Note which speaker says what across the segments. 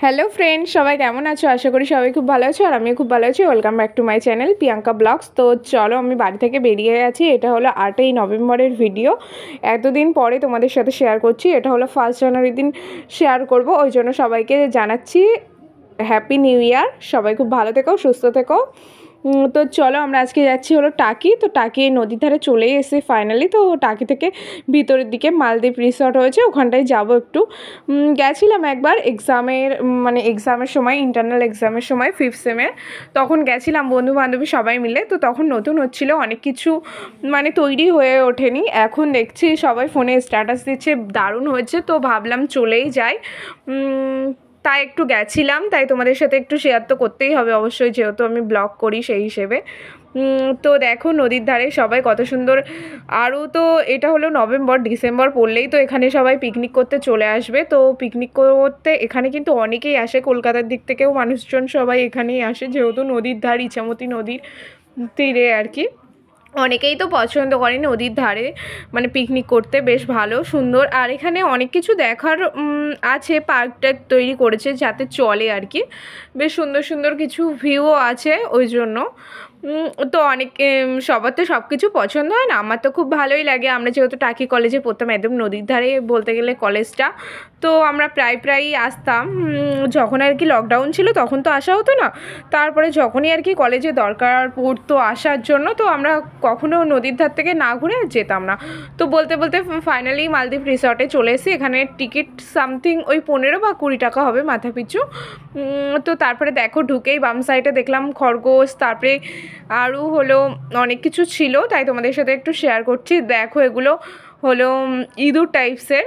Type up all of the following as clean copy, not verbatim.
Speaker 1: Hello friend, সবাই কেমন আছো? আশা করি সবাই খুব ভালো আছো আর আমিও খুব ভালো আছি। Welcome back to my channel Priyanka blogs. তো চলো, আমি বাড়ি থেকে বেরিয়ে গেছি। এটা হলো 8ই নভেম্বরের ভিডিও। এতদিন পরে তোমাদের সাথে শেয়ার করছি। এটা হলো 1 জানুয়ারির দিন শেয়ার করব, ওই জন্য সবাইকে জানাচ্ছি হ্যাপি নিউ ইয়ার। সবাই খুব ভালো থেকো, সুস্থ থেকো। তো চলো, আমরা আজকে যাচ্ছি হলো টাকি। তো টাকি নদীর ধারে চলেই এসে ফাইনালি। তো টাকি থেকে ভিতরের দিকে মালদ্বীপ রিসর্ট হয়েছে, ওখানটায় যাব একটু। গেছিলাম একবার এক্সামের সময়, ইন্টারনাল এক্সামের সময় 5th সেমের। তখন গেছিলাম বন্ধু বান্ধবী সবাই মিলে। তো তখন নতুন হচ্ছিল, অনেক কিছু তৈরি হয়ে ওঠেনি। এখন দেখছি সবাই ফোনে স্ট্যাটাস দিচ্ছে, দারুণ হয়েছে। তো ভাবলাম চলেই যাই। তাই একটু গেছিলাম, তাই তোমাদের সাথে একটু শেয়ার তো করতেই হবে অবশ্যই, যেহেতু আমি ব্লগ করি সেই হিসেবে। তো দেখো নদীর ধারে সবাই কত সুন্দর। আরও তো এটা হলো নভেম্বর, ডিসেম্বর পড়লেই তো এখানে সবাই পিকনিক করতে চলে আসবে। তো পিকনিক করতে এখানে কিন্তু অনেকেই আসে, কলকাতার দিক থেকেও মানুষজন সবাই এখানেই আসে, যেহেতু নদীর ধার, ইছামতি নদীর তীরে আর কি। অনেকেই তো পছন্দ করে নদীর ধারে পিকনিক করতে, বেশ ভালো সুন্দর। আর এখানে অনেক কিছু দেখার আছে, পার্কটা তৈরি করেছে যাতে চলে আর কি। বেশ সুন্দর সুন্দর কিছু ভিউও আছে, ওই জন্য তো অনেকে সবার তো সব কিছু পছন্দ হয় না। আমার তো খুব ভালোই লাগে। আমরা যেহেতু টাকি কলেজে পড়তাম, একদম নদীর ধারে বলতে গেলে কলেজটা, তো আমরা প্রায়ই আসতাম। যখন আর কি লকডাউন ছিল তখন তো আসা হতো না, তারপরে যখনই আর কি কলেজে দরকার পড়তো আসার জন্য, তো আমরা কখনো নদীর ধার থেকে না ঘুরে যেতাম না। তো বলতে বলতে ফাইনালি মালদ্বীপ রিসর্টে চলে এসেছি। এখানে টিকিট সামথিং ওই 15 বা 20 টাকা হবে মাথা পিছু। তো তারপরে দেখো ঢুকেই বাম সাইডে দেখলাম খরগোশ, তারপরে আরও হলো অনেক কিছু ছিল, তাই তোমাদের সাথে একটু শেয়ার করছি। দেখো এগুলো হলো ইঁদুর টাইপসের,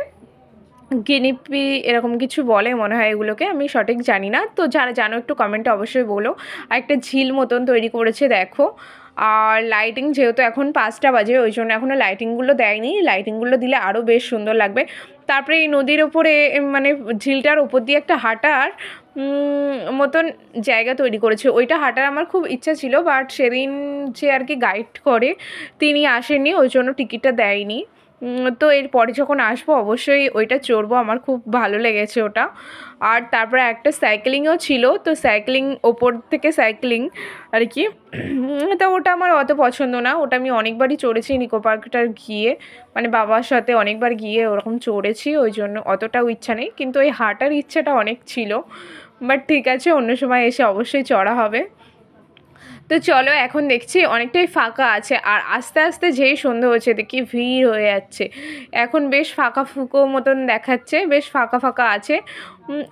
Speaker 1: গিনিপি এরকম কিছু বলে মনে হয় এগুলোকে, আমি সঠিক জানি না। তো যারা জানো একটু কমেন্টে অবশ্যই বলো। আর একটা ঝিল মতন তৈরি করেছে দেখো। আর লাইটিং, যেহেতু এখন 5টা বাজে, ওই জন্য এখনও লাইটিংগুলো দেয়নি। লাইটিংগুলো দিলে আরও বেশ সুন্দর লাগবে। তারপরে এই নদীর ওপরে ঝিলটার ওপর দিয়ে একটা হাঁটার মতন জায়গা তৈরি করেছে। ওইটা হাঁটার আমার খুব ইচ্ছা ছিল, বাট সেদিন যে আর কি গাইড করে তিনি আসেননি, ওই জন্য টিকিটটা দেয়নি। তো এরপরে যখন আসবো অবশ্যই ওইটা চড়বো, আমার খুব ভালো লেগেছে ওটা। আর তারপরে একটা সাইক্লিংও ছিল, তো সাইক্লিং, ওপর থেকে সাইক্লিং আর কি। তো ওটা আমার অত পছন্দ না। ওটা আমি অনেকবারই চড়েছি নিকো পার্কটার গিয়ে, বাবার সাথে অনেকবার গিয়ে ওরকম চড়েছি, ওই জন্য অতটাও ইচ্ছা নেই। কিন্তু ওই হাঁটার ইচ্ছাটা অনেক ছিল। বাট ঠিক আছে, অন্য সময় এসে অবশ্যই চড়া হবে। তো চলো, এখন দেখছি অনেকটাই ফাঁকা আছে। আর আস্তে আস্তে যেই সন্ধ্যে হচ্ছে দেখি ভিড় হয়ে যাচ্ছে। এখন বেশ ফাঁকা ফুঁকো মতন দেখাচ্ছে, বেশ ফাঁকা ফাঁকা আছে।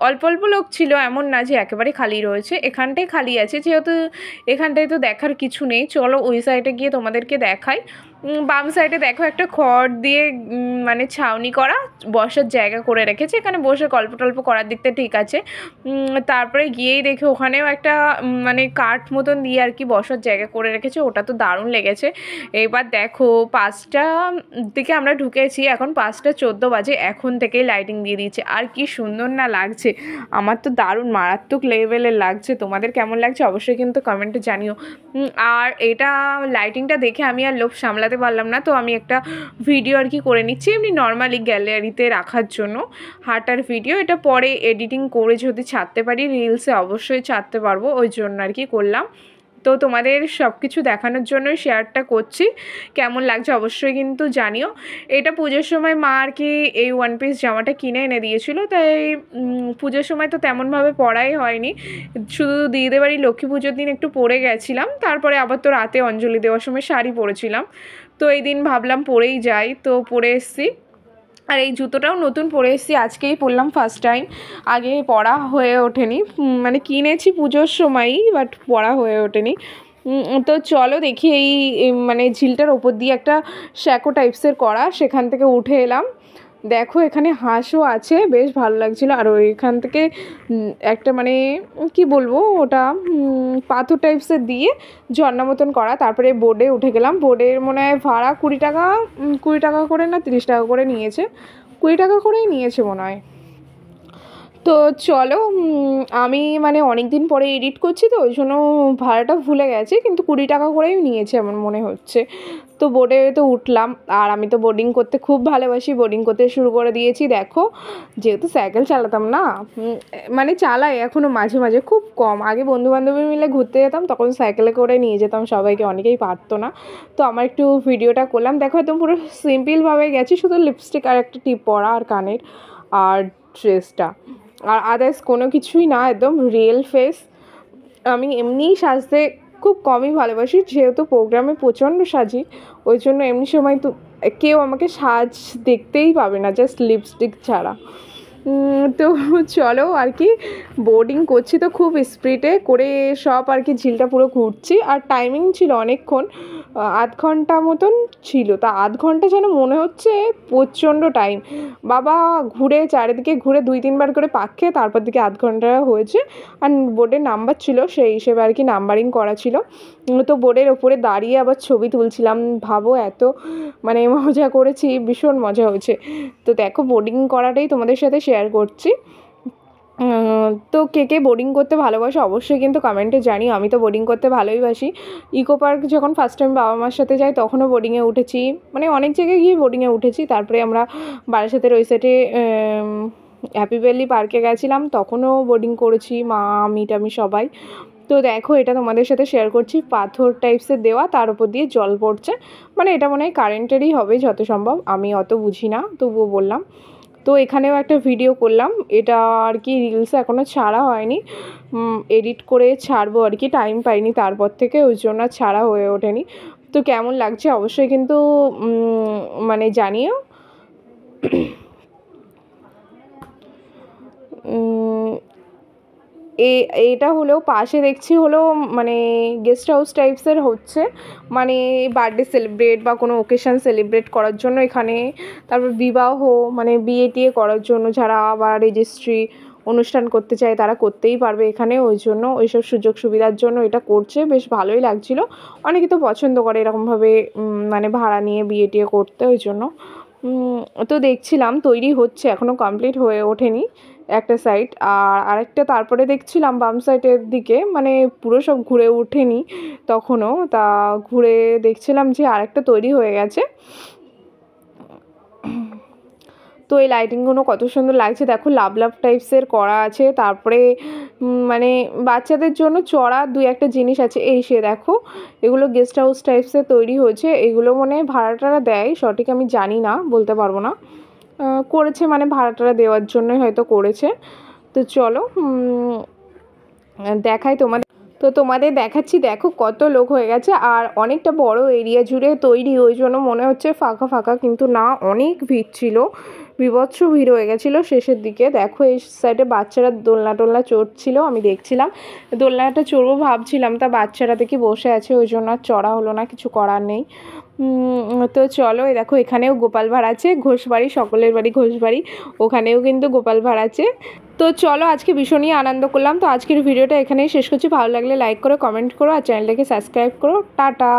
Speaker 1: অল্প অল্প লোক ছিল, এমন না যে একেবারে খালি রয়েছে। এখানটায় খালি আছে, যেহেতু এখানটায় তো দেখার কিছু নেই। চলো ওই সাইডে গিয়ে তোমাদেরকে দেখাই। বাম সাইডে দেখো একটা খড় দিয়ে ছাউনি করা বসার জায়গা করে রেখেছে, এখানে বসে গল্প টল্প করার দিকটা ঠিক আছে। তারপরে গিয়েই দেখে ওখানেও একটা কাঠ মতন দিয়ে আর কি বসার জায়গা করে রেখেছে, ওটা তো দারুণ লেগেছে। এবার দেখো 5টা দিকে আমরা ঢুকেছি, এখন 5:14 বাজে, এখন থেকেই লাইটিং দিয়ে দিয়েছে। আর কি সুন্দর না লাগছে, আমার তো দারুণ মারাত্মক লেভেলের লাগছে। তোমাদের কেমন লাগছে অবশ্যই কিন্তু কমেন্টে জানিও। আর এটা লাইটিংটা দেখে আমি আর লোভ সামলাতে পারলাম না, তো আমি একটা ভিডিও আর কি করে নিচ্ছি, এমনি নর্মালি গ্যালারিতে রাখার জন্য হাঁটার ভিডিও। এটা পরে এডিটিং করে যদি ছাড়তে পারি রিলসে অবশ্যই ছাড়তে পারবো, ওই জন্য আর কি করলাম। তো তোমাদের সব কিছু দেখানোর জন্যই শেয়ারটা করছি। কেমন লাগছে অবশ্যই কিন্তু জানিও। এটা পুজোর সময় মা আর কি এই 1 পিস জামাটা কিনে এনে দিয়েছিল, তাই পুজোর সময় তো তেমনভাবে পরাই হয়নি, শুধু দিদিদের বাড়ি লক্ষ্মী পুজোর দিন একটু পরে গেছিলাম। তারপরে আবার তো রাতে অঞ্জলি দেওয়ার সময় শাড়ি পরেছিলাম। তো এই দিন ভাবলাম পরেই যাই, তো পরে এসছি। আর এই জুতোটাও নতুন পরে এসেছি, আজকেই পরলাম ফার্স্ট টাইম, আগে পরা হয়ে ওঠেনি। কিনেছি পুজোর সময়ই, বাট পরা হয়ে ওঠেনি। তো চলো দেখি এই ঝিলটার ওপর দিয়ে একটা শ্যাকো টাইপসের করা, সেখান থেকে উঠে এলাম। দেখো এখানে হাঁসও আছে, বেশ ভালো লাগছিলো। আর ওইখান থেকে একটা কি বলবো ওটা, পাথর টাইপসের দিয়ে ঝর্ণা মতন করা। তারপরে বোর্ডে উঠে গেলাম। বোর্ডের মনে হয় ভাড়া 20 টাকা, 20 টাকা করে না 30 টাকা করে নিয়েছে, 20 টাকা করেই নিয়েছে মনে হয়। তো চলো আমি মানে অনেক দিন পরে এডিট করছি তো ওই জন্য ভাড়াটা ভুলে গেছি, কিন্তু 20 টাকা করেই নিয়েছে এমন মনে হচ্ছে। তো বোটে তো উঠলাম, আর আমি তো বোটিং করতে খুব ভালোবাসি, বোটিং করতে শুরু করে দিয়েছি। দেখো যেহেতু সাইকেল চালাতাম না, মানে চালাই এখনও মাঝে মাঝে, খুব কম। আগে বন্ধুবান্ধবী মিলে ঘুরতে যেতাম, তখন সাইকেলে করে নিয়ে যেতাম সবাইকে, অনেকেই পারতো না। তো আমার একটু ভিডিওটা করলাম। দেখো একদম পুরো সিম্পলভাবে গেছি, শুধু লিপস্টিক আর একটা টিপ পরা আর কানের আর ড্রেসটা, আর আদার্স কোনো কিছুই না, একদম রিয়েল ফেস। আমি এমনিই সাজতে খুব কমই ভালোবাসি, যেহেতু প্রোগ্রামে প্রচণ্ড সাজি, ওই জন্য এমনি সময় তো কেউ আমাকে সাজ দেখতেই পাবে না, জাস্ট লিপস্টিক ছাড়া। তো চলো আর কি, বোর্ডিং করছি তো খুব স্পিডে করে সব আর কি, ঝিলটা পুরো ঘুরছি। আর টাইমিং ছিল অনেকক্ষণ, আধ ঘন্টা মতন ছিল। তা আধ ঘন্টা যেন মনে হচ্ছে প্রচণ্ড টাইম। বাবা ঘুরে চারিদিকে ঘুরে 2-3 বার করে পাক খেয়ে তারপর দিকে আধ ঘন্টা হয়েছে। আর বোর্ডে নাম্বার ছিল, সেই হিসেবে আর কি নাম্বারিং করা ছিল। তো বোর্ডের ওপরে দাঁড়িয়ে আবার ছবি তুলছিলাম। ভাবো এত মানে মজা করেছি, ভীষণ মজা হয়েছে। তো দেখো বোর্ডিং করাটাই তোমাদের সাথে শেয়ার করছি। তো কে কে বোর্ডিং করতে ভালোবাসো অবশ্যই কিন্তু কমেন্টে জানিও। আমি তো বোর্ডিং করতে ভালোই বাসি। ইকো পার্ক যখন ফার্স্ট টাইম বাবা মার সাথে যাই তখনও বোর্ডিংয়ে উঠেছি, মানে অনেক জায়গায় গিয়ে বোর্ডিংয়ে উঠেছি। তারপরে আমরা বারাসাতের ওই সাইডে হ্যাপি ভ্যালি পার্কে গেছিলাম, তখনও বোর্ডিং করেছি, মা আমি টামি সবাই। তো দেখো এটা তোমাদের সাথে শেয়ার করছি, পাথর টাইপসের দেওয়া, তার উপর দিয়ে জল পড়ছে, মানে এটা মনে হয় কারেন্টেরই হবে যত সম্ভব, আমি অত বুঝি না, তবুও বললাম। তো এখানেও একটা ভিডিও করলাম, এটা আর কি রিলসে এখনও ছাড়া হয়নি, এডিট করে ছাড়বো আর কি, টাইম পাইনি তারপর থেকে, ওই জন্য ছাড়া হয়ে ওঠেনি। তো কেমন লাগছে অবশ্যই কিন্তু মানে জানিও। এটা হলেও পাশে দেখছি হলো মানে গেস্ট হাউস টাইপসের হচ্ছে, মানে বার্থডে সেলিব্রেট বা কোনো ওকেশান সেলিব্রেট করার জন্য এখানে। তারপর বিবাহ মানে বিয়ে টিয়ে করার জন্য যারা আবার রেজিস্ট্রি অনুষ্ঠান করতে চায় তারা করতেই পারবে এখানে, ওই জন্য ওইসব সুযোগ সুবিধার জন্য এটা করছে, বেশ ভালোই লাগছিলো। অনেকে তো পছন্দ করে এরকমভাবে মানে ভাড়া নিয়ে বিয়ে টিয়ে করতে, ওই জন্য। তো দেখছিলাম তৈরি হচ্ছে, এখনও কমপ্লিট হয়ে ওঠেনি একটা সাইড, আর আরেকটা তারপরে দেখছিলাম বাম সাইডের দিকে, মানে পুরো সব ঘুরে ওঠেনি তখনও, তা ঘুরে দেখছিলাম যে আরেকটা তৈরি হয়ে গেছে। তো এই লাইটিংগুলো কত সুন্দর লাগছে, দেখো লাভ লাভ টাইপসের করা আছে। তারপরে মানে বাচ্চাদের জন্য চড়া 2-1টা জিনিস আছে, এই সে দেখো এগুলো গেস্ট হাউস টাইপসের তৈরি হয়েছে। এগুলো মানে ভাড়া টাড়া দেয়, সঠিক আমি জানি না, বলতে পারবো না। করেছে মানে ভাড়া টাড়া দেওয়ার জন্যই হয়তো করেছে। তো চলো দেখাই তোমাদের। তো তোমাদের দেখাচ্ছি, দেখো কত লোক হয়ে গেছে, আর অনেকটা বড় এরিয়া জুড়ে তৈরি, ওই জন্য মনে হচ্ছে ফাঁকা ফাঁকা, কিন্তু না, অনেক ভিড় ছিল, বীভৎস ভিড় হয়ে গেছিলো শেষের দিকে। দেখো এই সাইডে বাচ্চারা দোলনা টোলনা চড়ছিল, আমি দেখছিলাম, দোলনাটা চড়বো ভাবছিলাম, তা বাচ্চারা দেখি বসে আছে, ওই জন্য আর চড়া হলো না, কিছু করার নেই। তো চলো এই দেখো এখানেও গোপাল ভাঁড় আছে, ঘোষবাড়ি, সকলের বাড়ি ঘোষবাড়ি, ওখানেও কিন্তু গোপাল ভাঁড় আছে। তো চলো আজকে ভীষণই আনন্দ করলাম। তো আজকের ভিডিওটা এখানেই শেষ করছি, ভালো লাগলে লাইক করো, কমেন্ট করো, আর চ্যানেলটাকে সাবস্ক্রাইব করো। টাটা।